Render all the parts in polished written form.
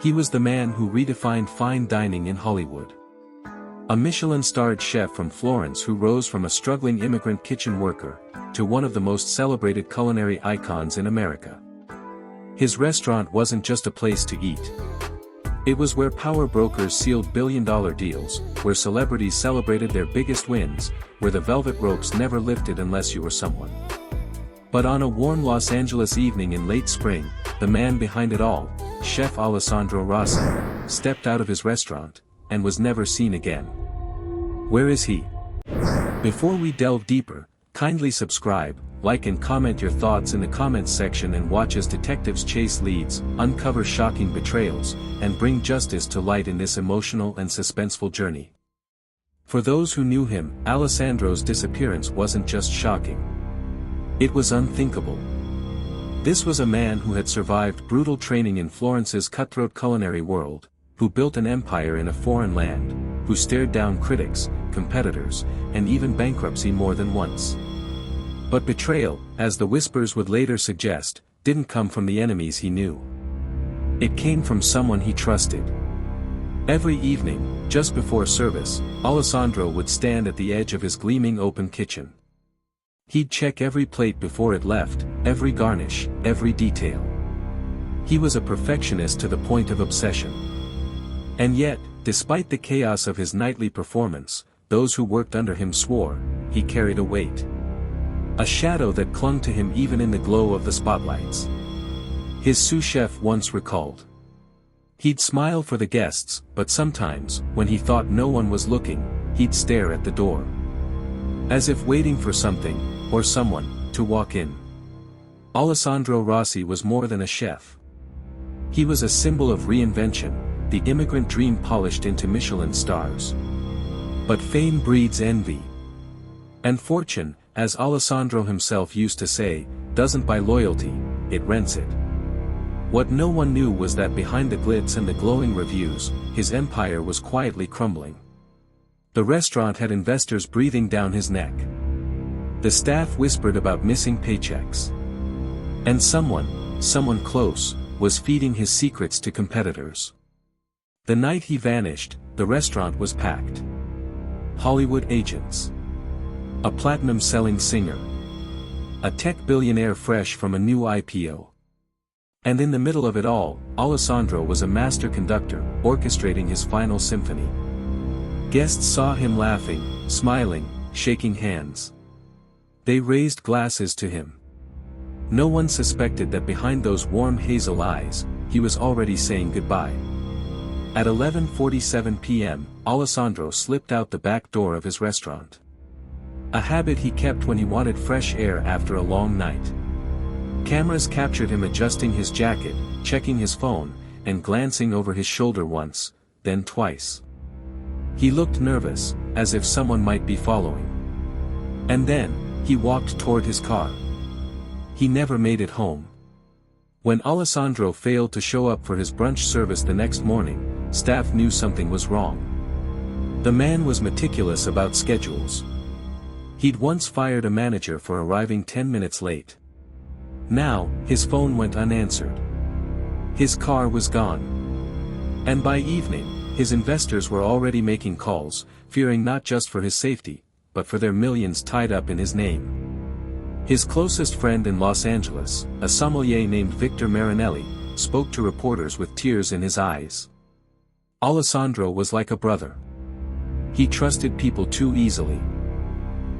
He was the man who redefined fine dining in Hollywood. A Michelin-starred chef from Florence who rose from a struggling immigrant kitchen worker to one of the most celebrated culinary icons in America. His restaurant wasn't just a place to eat. It was where power brokers sealed billion-dollar deals, where celebrities celebrated their biggest wins, where the velvet ropes never lifted unless you were someone. But on a warm Los Angeles evening in late spring, the man behind it all, Chef Alessandro Rossi, stepped out of his restaurant, and was never seen again. Where is he? Before we delve deeper, kindly subscribe, like and comment your thoughts in the comments section and watch as detectives chase leads, uncover shocking betrayals, and bring justice to light in this emotional and suspenseful journey. For those who knew him, Alessandro's disappearance wasn't just shocking. It was unthinkable. This was a man who had survived brutal training in Florence's cutthroat culinary world, who built an empire in a foreign land, who stared down critics, competitors, and even bankruptcy more than once. But betrayal, as the whispers would later suggest, didn't come from the enemies he knew. It came from someone he trusted. Every evening, just before service, Alessandro would stand at the edge of his gleaming open kitchen. He'd check every plate before it left, every garnish, every detail. He was a perfectionist to the point of obsession. And yet, despite the chaos of his nightly performance, those who worked under him swore, he carried a weight. A shadow that clung to him even in the glow of the spotlights. His sous chef once recalled. He'd smile for the guests, but sometimes, when he thought no one was looking, he'd stare at the door. As if waiting for something, or someone, to walk in. Alessandro Rossi was more than a chef. He was a symbol of reinvention, the immigrant dream polished into Michelin stars. But fame breeds envy. And fortune, as Alessandro himself used to say, doesn't buy loyalty, it rents it. What no one knew was that behind the glitz and the glowing reviews, his empire was quietly crumbling. The restaurant had investors breathing down his neck. The staff whispered about missing paychecks. And someone close, was feeding his secrets to competitors. The night he vanished, the restaurant was packed. Hollywood agents. A platinum-selling singer. A tech billionaire fresh from a new IPO. And in the middle of it all, Alessandro was a master conductor, orchestrating his final symphony. Guests saw him laughing, smiling, shaking hands. They raised glasses to him. No one suspected that behind those warm hazel eyes, he was already saying goodbye. At 11:47 p.m., Alessandro slipped out the back door of his restaurant. A habit he kept when he wanted fresh air after a long night. Cameras captured him adjusting his jacket, checking his phone, and glancing over his shoulder once, then twice. He looked nervous, as if someone might be following. And then, he walked toward his car. He never made it home. When Alessandro failed to show up for his brunch service the next morning, staff knew something was wrong. The man was meticulous about schedules. He'd once fired a manager for arriving 10 minutes late. Now, his phone went unanswered. His car was gone. And by evening, his investors were already making calls, fearing not just for his safety, but for their millions tied up in his name. His closest friend in Los Angeles, a sommelier named Victor Marinelli, spoke to reporters with tears in his eyes. Alessandro was like a brother. He trusted people too easily.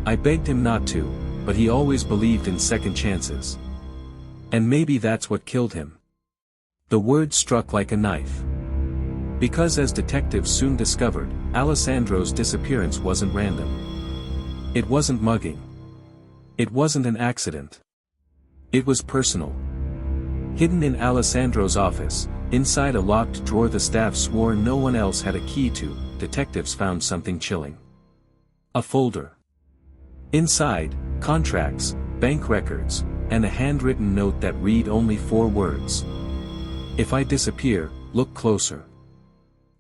I begged him not to, but he always believed in second chances. And maybe that's what killed him. The word struck like a knife. Because as detectives soon discovered, Alessandro's disappearance wasn't random. It wasn't mugging. It wasn't an accident. It was personal. Hidden in Alessandro's office, inside a locked drawer the staff swore no one else had a key to, detectives found something chilling. A folder. Inside, contracts, bank records, and a handwritten note that read only 4 words. If I disappear, look closer.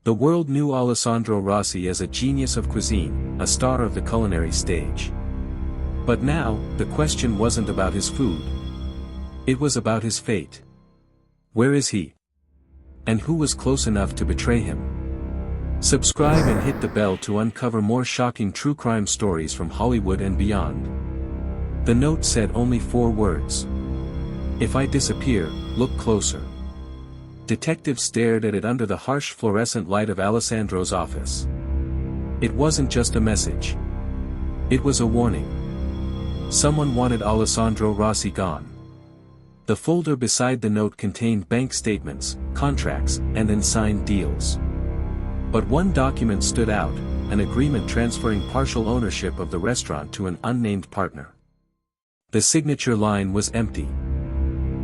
The world knew Alessandro Rossi as a genius of cuisine, a star of the culinary stage. But now, the question wasn't about his food. It was about his fate. Where is he? And who was close enough to betray him? Subscribe and hit the bell to uncover more shocking true crime stories from Hollywood and beyond. The note said only 4 words. If I disappear, look closer. Detectives stared at it under the harsh fluorescent light of Alessandro's office. It wasn't just a message. It was a warning. Someone wanted Alessandro Rossi gone. The folder beside the note contained bank statements, contracts, and unsigned deals. But one document stood out, an agreement transferring partial ownership of the restaurant to an unnamed partner. The signature line was empty.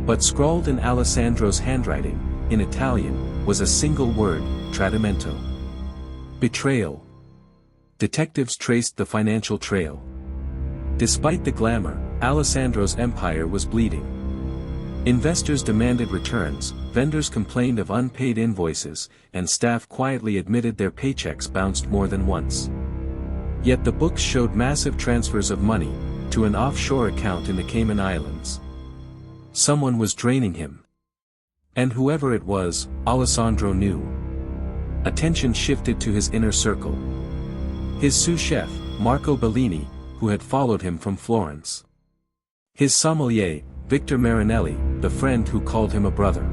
But scrawled in Alessandro's handwriting, in Italian, was a single word, tradimento. Betrayal. Detectives traced the financial trail. Despite the glamour, Alessandro's empire was bleeding. Investors demanded returns, vendors complained of unpaid invoices, and staff quietly admitted their paychecks bounced more than once. Yet the books showed massive transfers of money, to an offshore account in the Cayman Islands. Someone was draining him. And whoever it was, Alessandro knew. Attention shifted to his inner circle. His sous chef, Marco Bellini, who had followed him from Florence. His sommelier, Victor Marinelli, the friend who called him a brother.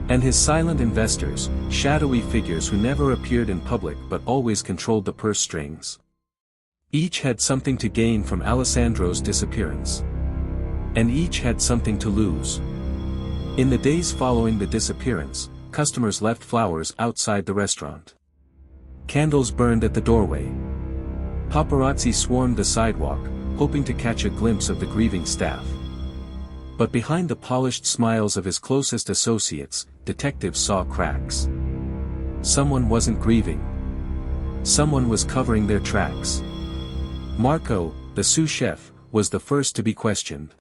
And his silent investors, shadowy figures who never appeared in public but always controlled the purse strings. Each had something to gain from Alessandro's disappearance. And each had something to lose. In the days following the disappearance, customers left flowers outside the restaurant. Candles burned at the doorway. Paparazzi swarmed the sidewalk, hoping to catch a glimpse of the grieving staff. But behind the polished smiles of his closest associates, detectives saw cracks. Someone wasn't grieving. Someone was covering their tracks. Marco, the sous chef, was the first to be questioned.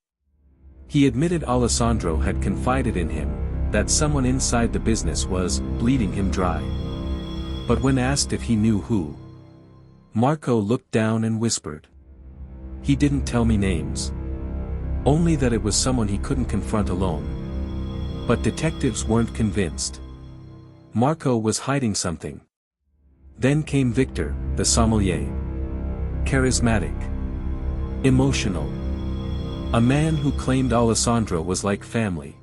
He admitted Alessandro had confided in him, that someone inside the business was bleeding him dry. But when asked if he knew who, Marco looked down and whispered. He didn't tell me names. Only that it was someone he couldn't confront alone. But detectives weren't convinced. Marco was hiding something. Then came Victor, the sommelier. Charismatic. Emotional. A man who claimed Alessandro was like family.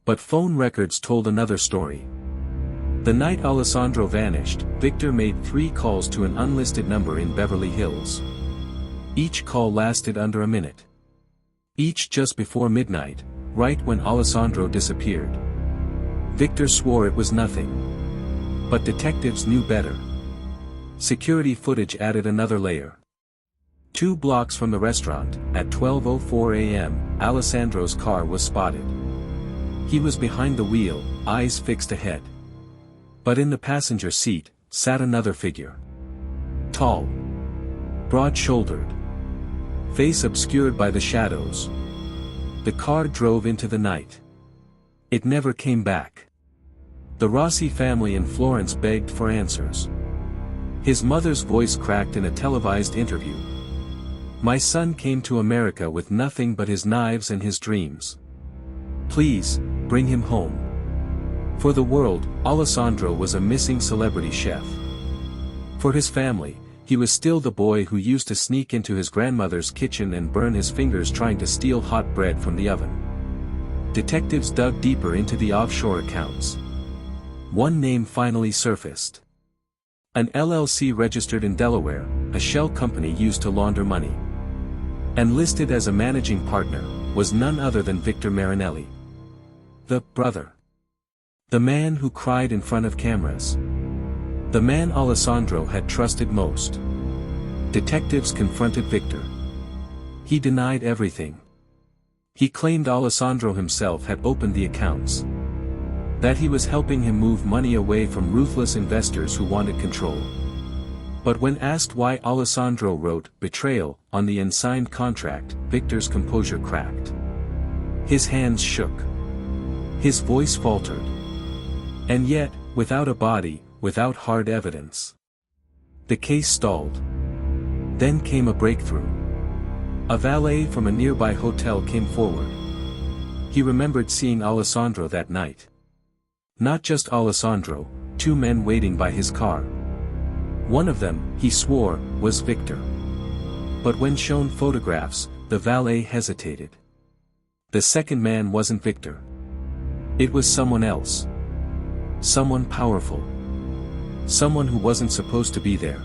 But phone records told another story. The night Alessandro vanished, Victor made 3 calls to an unlisted number in Beverly Hills. Each call lasted under a minute. Each just before midnight, right when Alessandro disappeared. Victor swore it was nothing. But detectives knew better. Security footage added another layer. 2 blocks from the restaurant, at 12:04 a.m., Alessandro's car was spotted. He was behind the wheel, eyes fixed ahead. But in the passenger seat, sat another figure. Tall. Broad-shouldered. Face obscured by the shadows. The car drove into the night. It never came back. The Rossi family in Florence begged for answers. His mother's voice cracked in a televised interview. My son came to America with nothing but his knives and his dreams. Please, bring him home. For the world, Alessandro was a missing celebrity chef. For his family, he was still the boy who used to sneak into his grandmother's kitchen and burn his fingers trying to steal hot bread from the oven. Detectives dug deeper into the offshore accounts. One name finally surfaced. An LLC registered in Delaware, a shell company used to launder money. And listed as a managing partner, was none other than Victor Marinelli. The brother. The man who cried in front of cameras. The man Alessandro had trusted most. Detectives confronted Victor. He denied everything. He claimed Alessandro himself had opened the accounts. That he was helping him move money away from ruthless investors who wanted control. But when asked why Alessandro wrote "Betrayal" on the unsigned contract, Victor's composure cracked. His hands shook. His voice faltered. And yet, without a body, without hard evidence, the case stalled. Then came a breakthrough. A valet from a nearby hotel came forward. He remembered seeing Alessandro that night. Not just Alessandro, two men waiting by his car. One of them, he swore, was Victor. But when shown photographs, the valet hesitated. The second man wasn't Victor. It was someone else. Someone powerful. Someone who wasn't supposed to be there.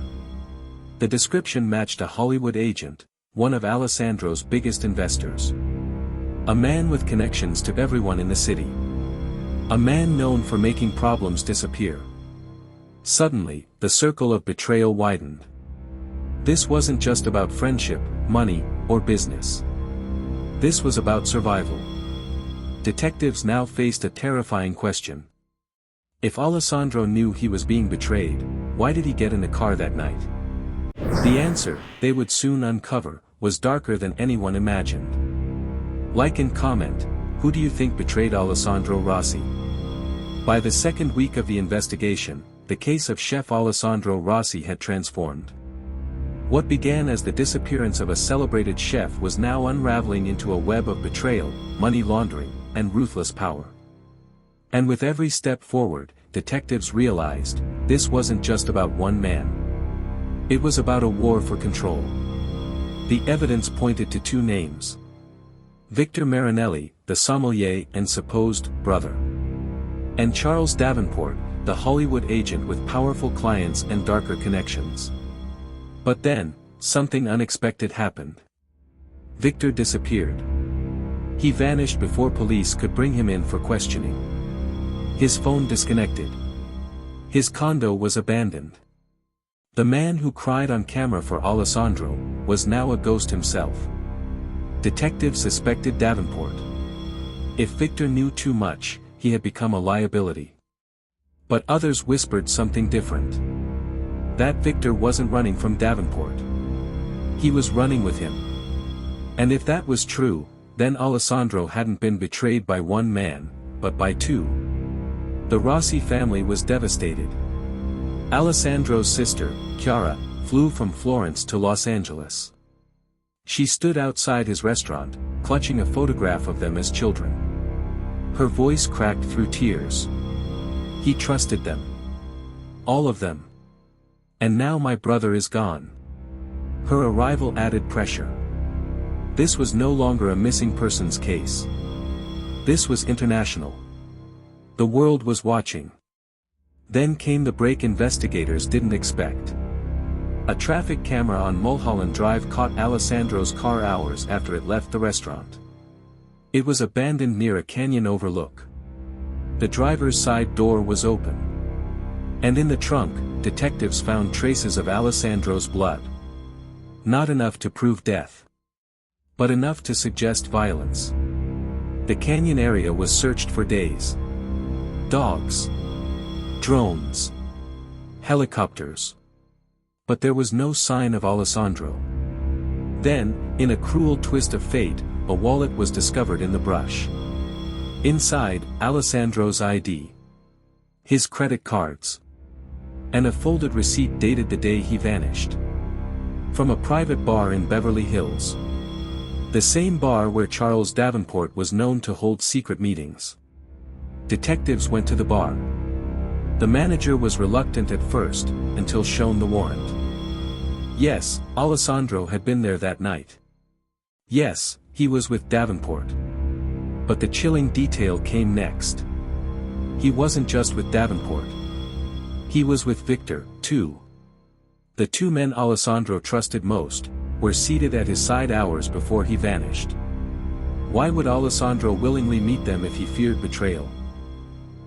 The description matched a Hollywood agent, one of Alessandro's biggest investors. A man with connections to everyone in the city. A man known for making problems disappear. Suddenly, the circle of betrayal widened. This wasn't just about friendship, money, or business. This was about survival. Detectives now faced a terrifying question. If Alessandro knew he was being betrayed, why did he get in the car that night? The answer, they would soon uncover, was darker than anyone imagined. Like and comment, who do you think betrayed Alessandro Rossi? By the second week of the investigation, the case of Chef Alessandro Rossi had transformed. What began as the disappearance of a celebrated chef was now unraveling into a web of betrayal, money laundering, and ruthless power. And with every step forward, detectives realized, this wasn't just about one man. It was about a war for control. The evidence pointed to two names. Victor Marinelli, the sommelier and supposed brother. And Charles Davenport, the Hollywood agent with powerful clients and darker connections. But then, something unexpected happened. Victor disappeared. He vanished before police could bring him in for questioning. His phone disconnected. His condo was abandoned. The man who cried on camera for Alessandro, was now a ghost himself. Detectives suspected Davenport. If Victor knew too much, he had become a liability. But others whispered something different. That Victor wasn't running from Davenport. He was running with him. And if that was true, then Alessandro hadn't been betrayed by one man, but by two. The Rossi family was devastated. Alessandro's sister, Chiara, flew from Florence to Los Angeles. She stood outside his restaurant, clutching a photograph of them as children. Her voice cracked through tears. He trusted them. All of them. And now my brother is gone. Her arrival added pressure. This was no longer a missing persons case. This was international. The world was watching. Then came the break investigators didn't expect. A traffic camera on Mulholland Drive caught Alessandro's car hours after it left the restaurant. It was abandoned near a canyon overlook. The driver's side door was open. And in the trunk, detectives found traces of Alessandro's blood. Not enough to prove death. But enough to suggest violence. The canyon area was searched for days. Dogs. Drones. Helicopters. But there was no sign of Alessandro. Then, in a cruel twist of fate, a wallet was discovered in the brush. Inside, Alessandro's ID. His credit cards. And a folded receipt dated the day he vanished. From a private bar in Beverly Hills. The same bar where Charles Davenport was known to hold secret meetings. Detectives went to the bar. The manager was reluctant at first, until shown the warrant. Yes, Alessandro had been there that night. Yes, he was with Davenport. But the chilling detail came next. He wasn't just with Davenport. He was with Victor, too. The two men Alessandro trusted most, were seated at his side hours before he vanished. Why would Alessandro willingly meet them if he feared betrayal?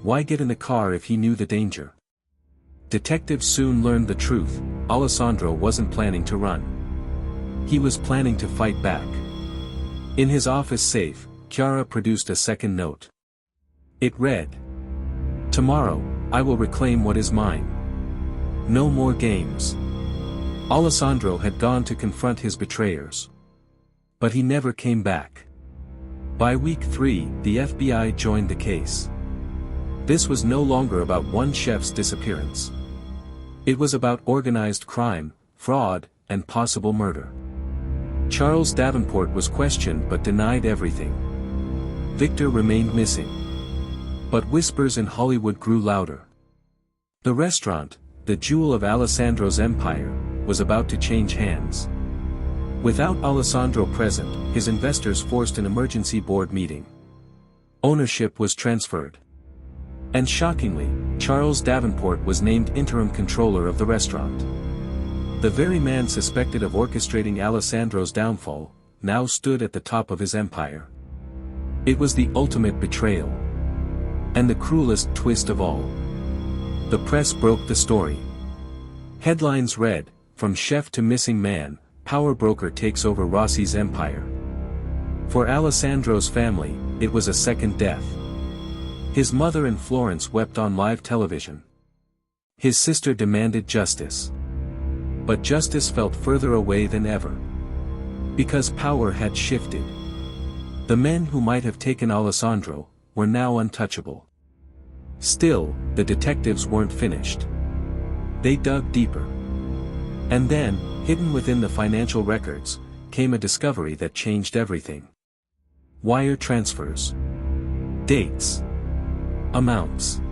Why get in the car if he knew the danger? Detectives soon learned the truth, Alessandro wasn't planning to run. He was planning to fight back. In his office safe, Chiara produced a second note. It read, "Tomorrow, I will reclaim what is mine. No more games." Alessandro had gone to confront his betrayers. But he never came back. By week 3, the FBI joined the case. This was no longer about one chef's disappearance. It was about organized crime, fraud, and possible murder. Charles Davenport was questioned but denied everything. Victor remained missing. But whispers in Hollywood grew louder. The restaurant, the jewel of Alessandro's empire, was about to change hands. Without Alessandro present, his investors forced an emergency board meeting. Ownership was transferred. And shockingly, Charles Davenport was named interim controller of the restaurant. The very man suspected of orchestrating Alessandro's downfall, now stood at the top of his empire. It was the ultimate betrayal. And the cruelest twist of all. The press broke the story. Headlines read, "From chef to missing man, power broker takes over Rossi's empire." For Alessandro's family, it was a second death. His mother in Florence wept on live television. His sister demanded justice. But justice felt further away than ever. Because power had shifted. The men who might have taken Alessandro were now untouchable. Still, the detectives weren't finished. They dug deeper. And then, hidden within the financial records, came a discovery that changed everything. Wire transfers. Dates. Amounts.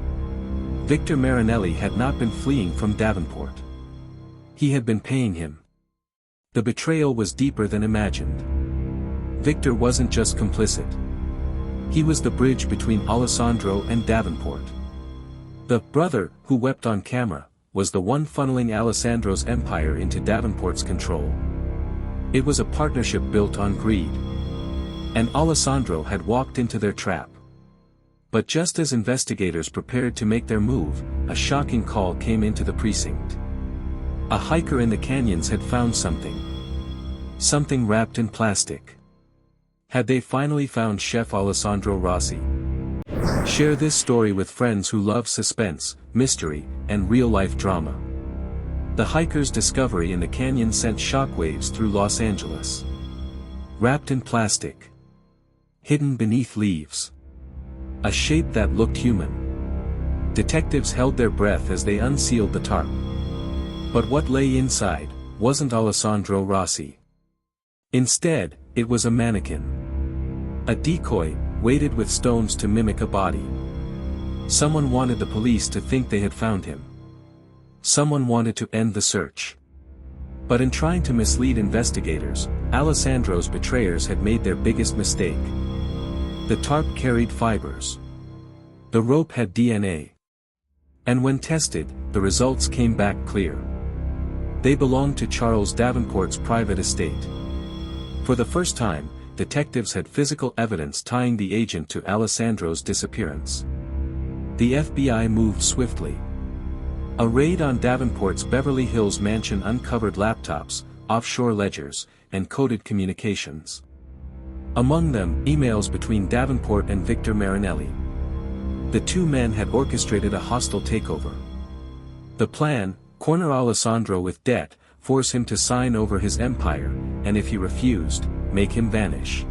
Victor Marinelli had not been fleeing from Davenport. He had been paying him. The betrayal was deeper than imagined. Victor wasn't just complicit. He was the bridge between Alessandro and Davenport. The brother, who wept on camera, was the one funneling Alessandro's empire into Davenport's control. It was a partnership built on greed. And Alessandro had walked into their trap. But just as investigators prepared to make their move, a shocking call came into the precinct. A hiker in the canyons had found something. Something wrapped in plastic. Had they finally found Chef Alessandro Rossi? Share this story with friends who love suspense, mystery, and real-life drama. The hiker's discovery in the canyon sent shockwaves through Los Angeles. Wrapped in plastic. Hidden beneath leaves. A shape that looked human. Detectives held their breath as they unsealed the tarp. But what lay inside wasn't Alessandro Rossi. Instead, it was a mannequin. A decoy, weighted with stones to mimic a body. Someone wanted the police to think they had found him. Someone wanted to end the search. But in trying to mislead investigators, Alessandro's betrayers had made their biggest mistake. The tarp carried fibers. The rope had DNA. And when tested, the results came back clear. They belonged to Charles Davenport's private estate. For the first time, detectives had physical evidence tying the agent to Alessandro's disappearance. The FBI moved swiftly. A raid on Davenport's Beverly Hills mansion uncovered laptops, offshore ledgers, and coded communications. Among them, emails between Davenport and Victor Marinelli. The two men had orchestrated a hostile takeover. The plan: corner Alessandro with debt, force him to sign over his empire, and if he refused, make him vanish.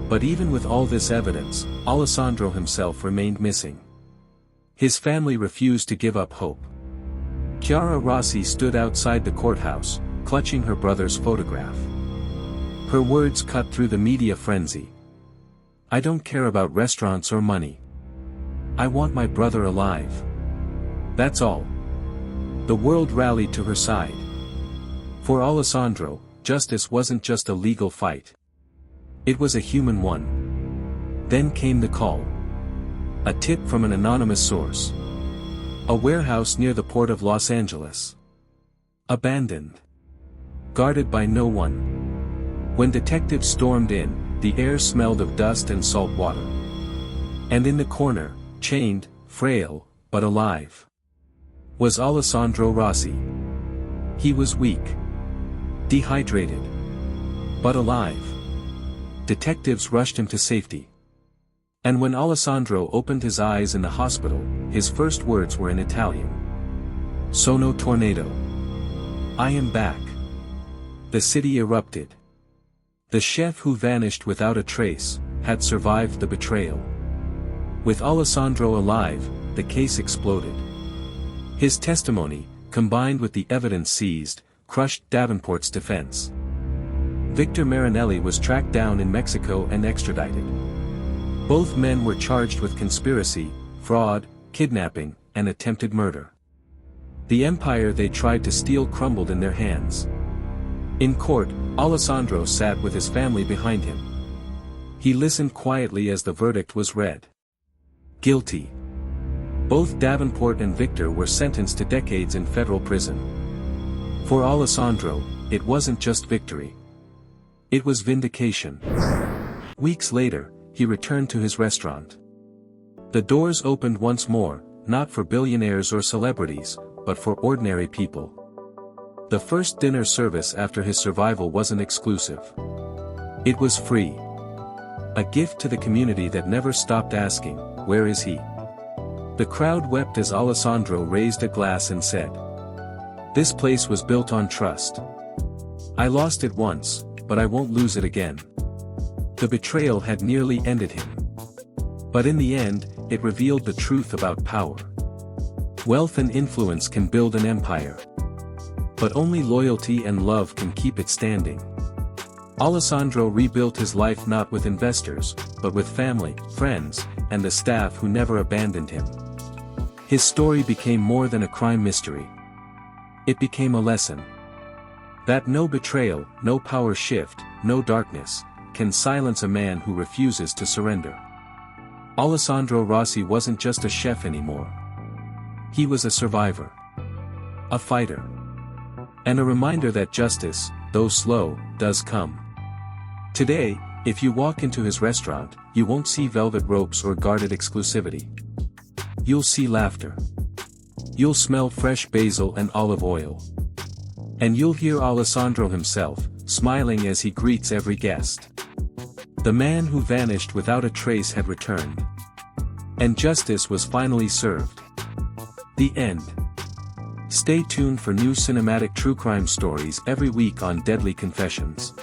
But even with all this evidence, Alessandro himself remained missing. His family refused to give up hope. Chiara Rossi stood outside the courthouse, clutching her brother's photograph. Her words cut through the media frenzy. "I don't care about restaurants or money. I want my brother alive. That's all." The world rallied to her side. For Alessandro, justice wasn't just a legal fight. It was a human one. Then came the call. A tip from an anonymous source. A warehouse near the port of Los Angeles. Abandoned. Guarded by no one. When detectives stormed in, the air smelled of dust and salt water. And in the corner, chained, frail, but alive, was Alessandro Rossi. He was weak. Dehydrated. But alive. Detectives rushed him to safety. And when Alessandro opened his eyes in the hospital, his first words were in Italian. "Sono tornato. I am back." The city erupted. The chef who vanished without a trace, had survived the betrayal. With Alessandro alive, the case exploded. His testimony, combined with the evidence seized, crushed Davenport's defense. Victor Marinelli was tracked down in Mexico and extradited. Both men were charged with conspiracy, fraud, kidnapping, and attempted murder. The empire they tried to steal crumbled in their hands. In court, Alessandro sat with his family behind him. He listened quietly as the verdict was read. Guilty. Both Davenport and Victor were sentenced to decades in federal prison. For Alessandro, it wasn't just victory. It was vindication. Weeks later, he returned to his restaurant. The doors opened once more, not for billionaires or celebrities, but for ordinary people. The first dinner service after his survival wasn't exclusive. It was free. A gift to the community that never stopped asking, "Where is he?" The crowd wept as Alessandro raised a glass and said, "This place was built on trust. I lost it once, but I won't lose it again." The betrayal had nearly ended him. But in the end, it revealed the truth about power. Wealth and influence can build an empire. But only loyalty and love can keep it standing. Alessandro rebuilt his life not with investors, but with family, friends, and the staff who never abandoned him. His story became more than a crime mystery. It became a lesson. That no betrayal, no power shift, no darkness, can silence a man who refuses to surrender. Alessandro Rossi wasn't just a chef anymore. He was a survivor. A fighter. And a reminder that justice, though slow, does come. Today, if you walk into his restaurant, you won't see velvet ropes or guarded exclusivity. You'll see laughter. You'll smell fresh basil and olive oil. And you'll hear Alessandro himself, smiling as he greets every guest. The man who vanished without a trace had returned. And justice was finally served. The end. Stay tuned for new cinematic true crime stories every week on Deadly Confessions.